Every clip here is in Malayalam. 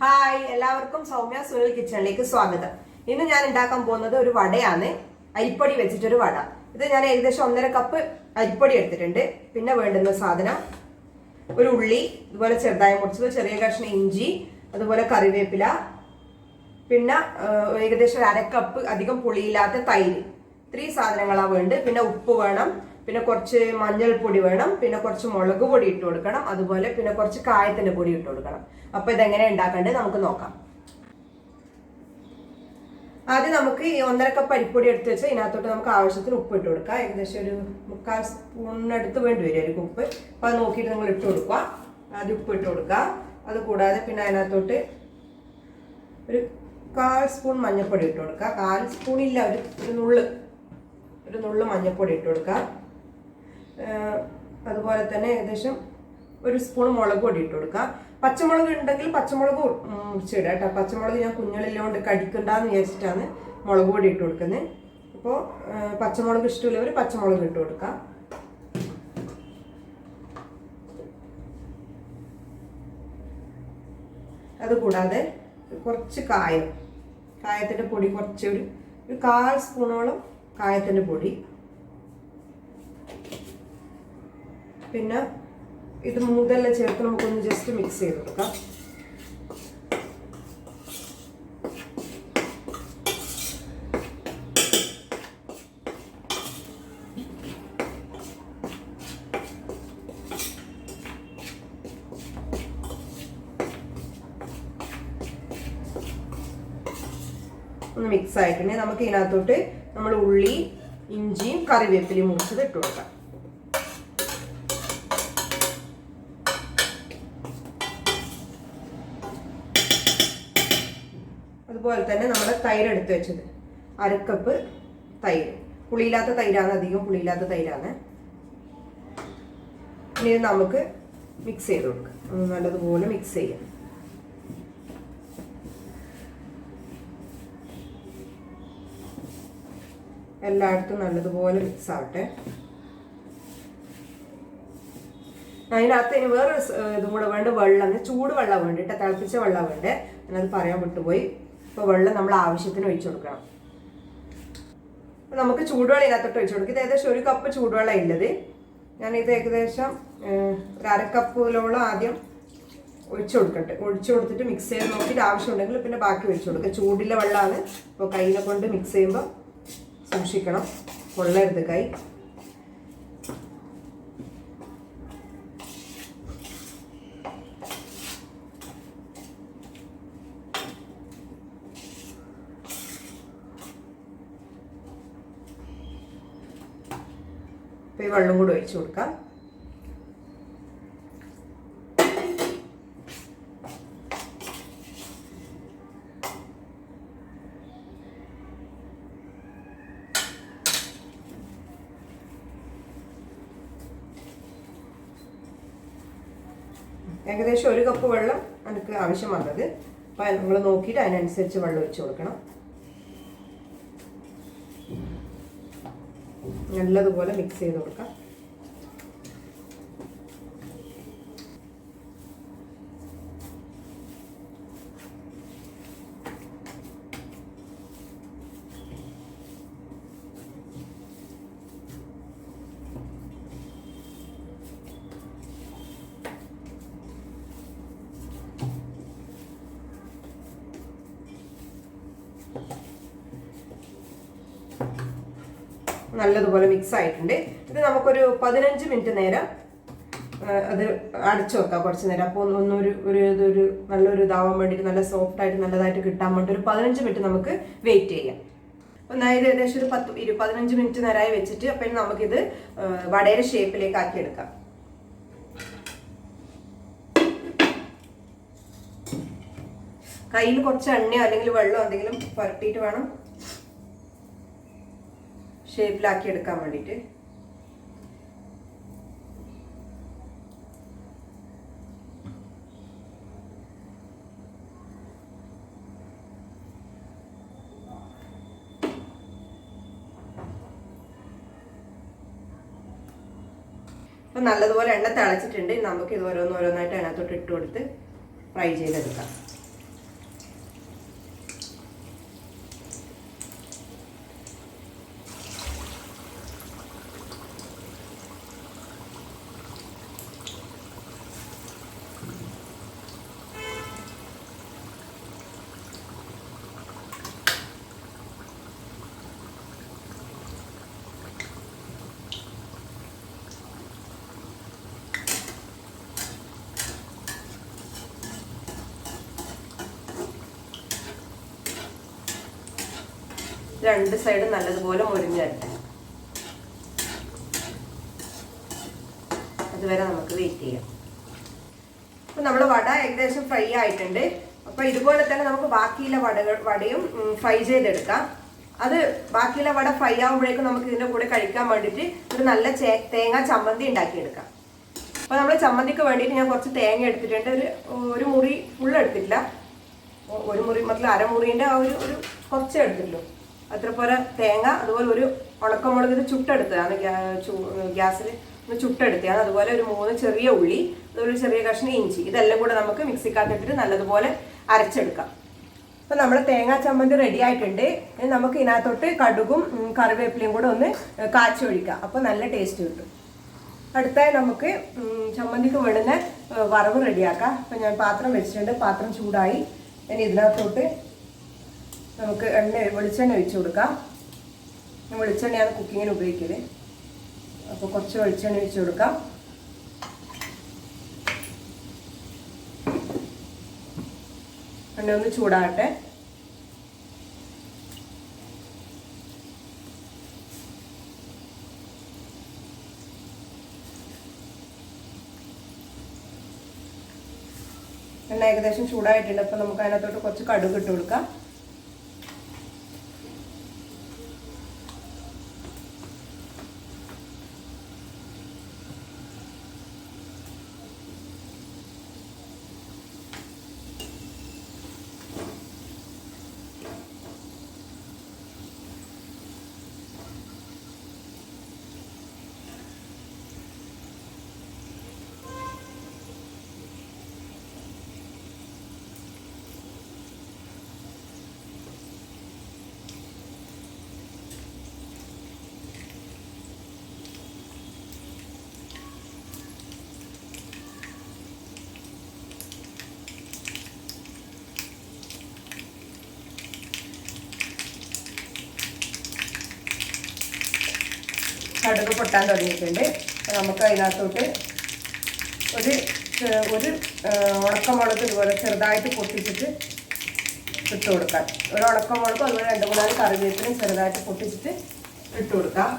ഹായ്, എല്ലാവർക്കും സൗമ്യ സുനിൽ കിച്ചണിലേക്ക് സ്വാഗതം. ഇന്ന് ഞാൻ ഉണ്ടാക്കാൻ പോകുന്നത് ഒരു വടയാണ്. അരിപ്പൊടി വെച്ചിട്ടൊരു വട. ഇത് ഞാൻ ഏകദേശം 1.5 കപ്പ് അരിപ്പൊടി എടുത്തിട്ടുണ്ട്. പിന്നെ വേണ്ടുന്ന സാധനം ഒരു ഉള്ളി, ഇതുപോലെ ചെറുതായി മുറിച്ചത്, ചെറിയ കഷ്ണം ഇഞ്ചി, അതുപോലെ കറിവേപ്പില, പിന്നെ ഏകദേശം 1/2 കപ്പ് അധികം പുളിയില്ലാത്ത തൈര്. ഇത്രയും സാധനങ്ങളാണ് വേണ്ടത്. പിന്നെ ഉപ്പ് വേണം, പിന്നെ കുറച്ച് മഞ്ഞൾപ്പൊടി വേണം, പിന്നെ കുറച്ച് മുളക് പൊടി ഇട്ട് കൊടുക്കണം, അതുപോലെ പിന്നെ കുറച്ച് കായത്തിന്റെ പൊടി ഇട്ട് കൊടുക്കണം. അപ്പൊ ഇതെങ്ങനെ ഉണ്ടാക്കേണ്ടത് നമുക്ക് നോക്കാം. ആദ്യം നമുക്ക് ഈ 1.5 കപ്പ് അരിപ്പൊടി എടുത്ത് വെച്ചാൽ ഇതിനകത്തോട്ട് നമുക്ക് ആവശ്യത്തിന് ഉപ്പ് ഇട്ട് കൊടുക്കാം. ഏകദേശം ഒരു 3/4 സ്പൂണിനടുത്ത് വേണ്ടി വരും ഒരു ഉപ്പ്. അപ്പൊ അത് നോക്കിയിട്ട് നിങ്ങൾ ഇട്ട് കൊടുക്കുക. ആദ്യം ഉപ്പ് ഇട്ട് കൊടുക്കുക. അത് കൂടാതെ പിന്നെ അതിനകത്തോട്ട് ഒരു 1/4 സ്പൂൺ മഞ്ഞൾപ്പൊടി ഇട്ട് കൊടുക്കുക. 1/4 സ്പൂൺ ഇല്ല, ഒരു നുള്ള് മഞ്ഞൾപ്പൊടി ഇട്ട് കൊടുക്കുക. അതുപോലെ തന്നെ ഏകദേശം 1 സ്പൂൺ മുളക് പൊടി ഇട്ട് കൊടുക്കുക. പച്ചമുളക് ഉണ്ടെങ്കിൽ പച്ചമുളക് മുറിച്ചിടുക കേട്ടോ. പച്ചമുളക് ഞാൻ കുഞ്ഞുള്ളിലോണ്ട് കടിക്കണ്ടെന്ന് വിചാരിച്ചിട്ടാണ് മുളക് പൊടി ഇട്ട് കൊടുക്കുന്നത്. അപ്പോൾ പച്ചമുളക് ഇഷ്ടമുള്ളവർ പച്ചമുളക് ഇട്ട് കൊടുക്കുക. അതുകൂടാതെ കുറച്ച് കായത്തിൻ്റെ പൊടി, കുറച്ച് ഒരു 1/4 സ്പൂണോളം കായത്തിൻ്റെ പൊടി. പിന്നെ ഇത് മൂതെല്ലാം ചേർത്ത് നമുക്കൊന്ന് ജസ്റ്റ് മിക്സ് ചെയ്ത് കൊടുക്കാം. ഒന്ന് മിക്സ് ആയിട്ടുണ്ടെങ്കിൽ നമുക്ക് ഇതിനകത്തോട്ട് നമ്മൾ ഉള്ളി, ഇഞ്ചിയും കറിവേപ്പിലയും മുറിച്ചത് ഇട്ട് കൊടുക്കാം. അതുപോലെ തന്നെ നമ്മുടെ തൈര് എടുത്ത് വെച്ചത് 1/2 കപ്പ് തൈര്. പുളിയില്ലാത്ത തൈരാണ്, അധികം പുളിയില്ലാത്ത തൈരാണ്. ഇനി ഇത് നമുക്ക് മിക്സ് ചെയ്ത് കൊടുക്കാം. നല്ലതുപോലെ മിക്സ് ചെയ്യാം. എല്ലായിടത്തും നല്ലതുപോലെ മിക്സ് ആവട്ടെ. അതിനകത്ത് ഇനി വേറൊരു ഇതും കൂടെ വേണ്ട, വെള്ളം, ചൂട് വെള്ളം വേണ്ടിട്ട്, തിളപ്പിച്ച വെള്ളം വേണ്ടേ. ഞാനത് പറയാൻ വിട്ടുപോയി. ഇപ്പോൾ വെള്ളം നമ്മൾ ആവശ്യത്തിന് ഒഴിച്ചു കൊടുക്കണം. നമുക്ക് ചൂടുവെള്ളം ഇതിനകത്തോട്ട് ഒഴിച്ചു കൊടുക്കും. ഇത് ഏകദേശം 1 കപ്പ് ചൂടുവെള്ളം ഉള്ളത്. ഞാനിത് ഏകദേശം 1/2 കപ്പിലോളം ആദ്യം ഒഴിച്ചു കൊടുത്തിട്ട് മിക്സ് ചെയ്ത് നോക്കിയിട്ട് ആവശ്യമുണ്ടെങ്കിൽ പിന്നെ ബാക്കി ഒഴിച്ചു കൊടുക്കുക. ചൂടുള്ള വെള്ളമാണ്. ഇപ്പോൾ കയ്യിനെ കൊണ്ട് മിക്സ് ചെയ്യുമ്പോൾ സൂക്ഷിക്കണം, പൊള്ളരുത് കൈ. അപ്പോൾ ഈ വെള്ളം കൂടി ഒഴിച്ചു കൊടുക്കാം. ഏകദേശം 1 കപ്പ് വെള്ളം എനിക്ക് ആവശ്യം വന്നത്. അപ്പോൾ നിങ്ങൾ നോക്കിയിട്ട് അതിനനുസരിച്ച് വെള്ളം ഒഴിച്ചു കൊടുക്കണം. നല്ലതുപോലെ മിക്സ് ചെയ്ത് കൊടുക്കാം. നല്ലതുപോലെ മിക്സ് ആയിട്ടുണ്ട്. ഇത് നമുക്കൊരു 15 മിനിറ്റ് നേരം അത് അടച്ചു വെക്കാം, കുറച്ച് നേരം. അപ്പോൾ ഒരു നല്ലൊരു ഇതാവാൻ വേണ്ടിയിട്ട്, നല്ല സോഫ്റ്റ് ആയിട്ട് നല്ലതായിട്ട് കിട്ടാൻ വേണ്ടി ഒരു 15 മിനിറ്റ് നമുക്ക് വെയിറ്റ് ചെയ്യാം. അപ്പം ഞാൻ ഇത് ഏകദേശം ഒരു 15 മിനിറ്റ് നേരമായി വെച്ചിട്ട് അപ്പം നമുക്കിത് വടയുടെ ഷേപ്പിലേക്ക് ആക്കി എടുക്കാം. കയ്യിൽ കുറച്ച് എണ്ണയോ അല്ലെങ്കിൽ വെള്ളമോ എന്തെങ്കിലും പുരട്ടിയിട്ട് വേണം ഷേപ്പിലാക്കി എടുക്കാൻ വേണ്ടിയിട്ട്. അപ്പോൾ നല്ലതുപോലെ എണ്ണ തിളച്ചിട്ടുണ്ട്. നമുക്ക് ഇത് ഓരോന്നായിട്ട് അതിനകത്തോട്ട് ഇട്ട് കൊടുത്ത് ഫ്രൈ ചെയ്തെടുക്കാം. രണ്ട് സൈഡും നല്ലതുപോലെ മുരിഞ്ഞ് വരട്ടെ. അതുവരെ നമുക്ക് വെയിറ്റ് ചെയ്യാം. അപ്പോൾ നമ്മൾ വട ഏകദേശം ഫ്രൈ ആയിട്ടുണ്ട്. അപ്പോൾ ഇതുപോലെ തന്നെ നമുക്ക് ബാക്കിയുള്ള വടയും ഫ്രൈ ചെയ്തെടുക്കാം. അത് ബാക്കിയുള്ള വട ഫ്രൈ ആകുമ്പോഴേക്കും നമുക്ക് ഇതിൻ്റെ കൂടെ കഴിക്കാൻ വേണ്ടിയിട്ട് ഒരു നല്ല തേങ്ങ ചമ്മന്തി ഉണ്ടാക്കിയെടുക്കാം. അപ്പോൾ നമ്മൾ ചമ്മന്തിക്ക് വേണ്ടിയിട്ട് ഞാൻ കുറച്ച് തേങ്ങ എടുത്തിട്ടുണ്ട്. ഒരു മുറി ഫുള്ള് എടുത്തിട്ടില്ല, ഒരു മുറി മൊത്തം അരമുറീൻ്റെ ആ ഒരു കുറച്ചേ എടുത്തിട്ടുള്ളൂ. അത്ര പോലെ തേങ്ങ, അതുപോലെ ഒരു ഉണക്കമുളക് ഇത് ചുട്ടെടുത്തതാണ്, ഗ്യാസിൽ ഒന്ന് ചുട്ടെടുത്തതാണ്. അതുപോലെ ഒരു 3 ചെറിയ ഉള്ളി, അതുപോലെ ഒരു ചെറിയ കഷ്ണം ഇഞ്ചി, ഇതെല്ലാം കൂടെ നമുക്ക് മിക്സിക്കകത്തിട്ടിട്ട് നല്ലതുപോലെ അരച്ചെടുക്കാം. അപ്പോൾ നമ്മുടെ തേങ്ങാ ചമ്മന്തി റെഡി ആയിട്ടുണ്ട്. നമുക്ക് ഇതിനകത്തോട്ട് കടുകും കറിവേപ്പിലയും കൂടെ ഒന്ന് കാച്ചൊഴിക്കാം. അപ്പോൾ നല്ല ടേസ്റ്റ് കിട്ടും. അടുത്തായി നമുക്ക് ചമ്മന്തിക്ക് വേണ്ടുന്ന വറവ് റെഡിയാക്കാം. അപ്പോൾ ഞാൻ പാത്രം വെച്ചിട്ടുണ്ട്. പാത്രം ചൂടായി. ഇനി ഇതിനകത്തോട്ട് നമുക്ക് വെളിച്ചെണ്ണ ഒഴിച്ചു കൊടുക്കാം. വെളിച്ചെണ്ണയാണ് കുക്കിങ്ങിന് ഉപയോഗിക്കല്. അപ്പോൾ കുറച്ച് വെളിച്ചെണ്ണ ഒഴിച്ചു കൊടുക്കാം. എണ്ണ ഒന്ന് ചൂടാകട്ടെ. എണ്ണ ഏകദേശം ചൂടായിട്ടുണ്ട്. അപ്പോൾ നമുക്ക് അതിനകത്തോട്ട് കുറച്ച് കടുക് ഇട്ട് കൊടുക്കാം. കടുക് പൊട്ടാൻ തുടങ്ങിയിട്ടുണ്ട്. നമുക്ക് അതിനകത്തോട്ട് ഒരു ഉണക്കമുളക് ഇതുപോലെ ചെറുതായിട്ട് പൊട്ടിച്ചിട്ട് ഇട്ട് കൊടുക്കാം. ഒരു ഉണക്കമുളകും അതുപോലെ 2-3 കറിവേപ്പിലയും ചെറുതായിട്ട് പൊട്ടിച്ചിട്ട് ഇട്ട് കൊടുക്കാം.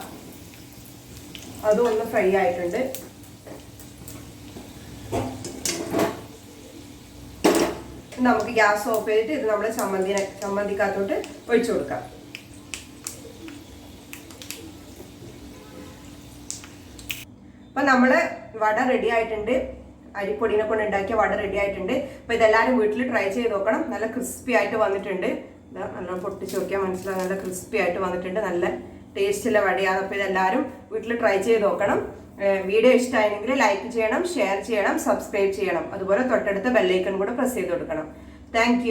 അതും ഒന്ന് ഫ്രൈ ആയിട്ടുണ്ട്. നമുക്ക് ഗ്യാസ് ഓഫ് ചെയ്തിട്ട് ഇത് നമ്മുടെ ചമ്മന്തിക്കകത്തോട്ട് ഒഴിച്ചു കൊടുക്കാം. അപ്പം നമ്മുടെ വട റെഡി ആയിട്ടുണ്ട്. അരിപ്പൊടിനെ കൊണ്ട് ഉണ്ടാക്കിയ വട റെഡി ആയിട്ടുണ്ട്. അപ്പോൾ ഇതെല്ലാവരും വീട്ടിൽ ട്രൈ ചെയ്ത് നോക്കണം. നല്ല ക്രിസ്പി ആയിട്ട് വന്നിട്ടുണ്ട്. നല്ല പൊട്ടിച്ച് നോക്കിയാൽ മനസ്സിലാവും, നല്ല ക്രിസ്പി ആയിട്ട് വന്നിട്ടുണ്ട്. നല്ല ടേസ്റ്റുള്ള വടയാണ്. അപ്പോൾ ഇതെല്ലാവരും വീട്ടിൽ ട്രൈ ചെയ്ത് നോക്കണം. വീഡിയോ ഇഷ്ടമായെങ്കിൽ ലൈക്ക് ചെയ്യണം, ഷെയർ ചെയ്യണം, സബ്സ്ക്രൈബ് ചെയ്യണം. അതുപോലെ തൊട്ടടുത്ത ബെല്ലൈക്കൺ കൂടെ പ്രസ് ചെയ്ത് കൊടുക്കണം. താങ്ക്